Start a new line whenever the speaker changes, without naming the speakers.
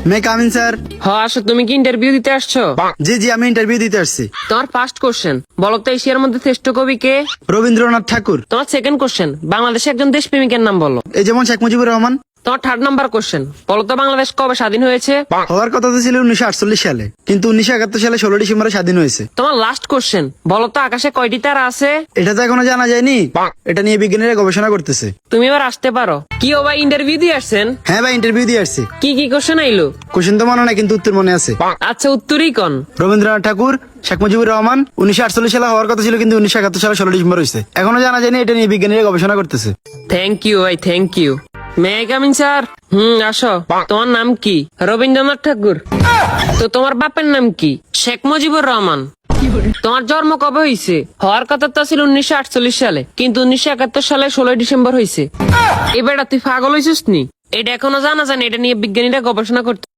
মে come in sir.
আসো, তুমি কি ইন্টারভিউ দিতে আসছো?
জি জি, আমি ইন্টারভিউ দিতে আসছি।
তোমার ফার্স্ট কোশ্চেন, বলো তো এশিয়ার মধ্যে শ্রেষ্ঠ কবি কে?
রবীন্দ্রনাথ ঠাকুর।
তোমার সেকেন্ড কোশ্চেন, বাংলাদেশে একজন দেশপ্রেমিকের নাম বলো।
এই যেমন শেখ মুজিবুর রহমান।
তোমার থার্ড নাম্বার কোশ্চেন, বলো তো বাংলাদেশ কবে স্বাধীন হয়েছে?
হওয়ার কথা তো ছিল 1948 সালে, কিন্তু 1971 সালে 16 ডিসেম্বরে স্বাধীন হয়েছে।
তোমার লাস্ট কোশ্চেন, বলো তো আকাশে কয়টি তারা আছে?
এটা তো এখনো জানা যায়নি, এটা নিয়ে বিজ্ঞানীরা গবেষণা করতেছে।
তুমি এবার আসতে পারো। কি ও ভাই, ইন্টারভিউ দিয়ে আসছেন?
হ্যাঁ ভাই, ইন্টারভিউ দিয়ে আসছি।
কি কি কোশ্চেন আইলো?
কোশ্চেন তো মনে নাই, কিন্তু উত্তর মনে আছে।
আচ্ছা, উত্তরই কোন?
রবীন্দ্রনাথ ঠাকুর, শেখ মুজিবুর রহমান। 1948 সালে হওয়ার কথা ছিল, কিন্তু 1971 সালে 16 ডিসেম্বর হয়েছে। এখনো জানা যায়নি, এটা নিয়ে বিজ্ঞানীরা গবেষণা করতেছে।
থ্যাংক ইউ ভাই, thank you. May I coming sir? আসো। তোমার নাম কি? রবীন্দ্রনাথ ঠাকুর। তো তোমার বাপের নাম কি? শেখ মুজিবুর রহমান। তোমার জন্ম কবে হয়েছে? হওয়ার কথা তো ছিল 1948 সালে, কিন্তু 1971 সালে 16 ডিসেম্বর হয়েছে। এবার তুই পাগল হয়েছিস নি? এটা এখনো জানা জানি, এটা নিয়ে বিজ্ঞানীরা গবেষণা করতে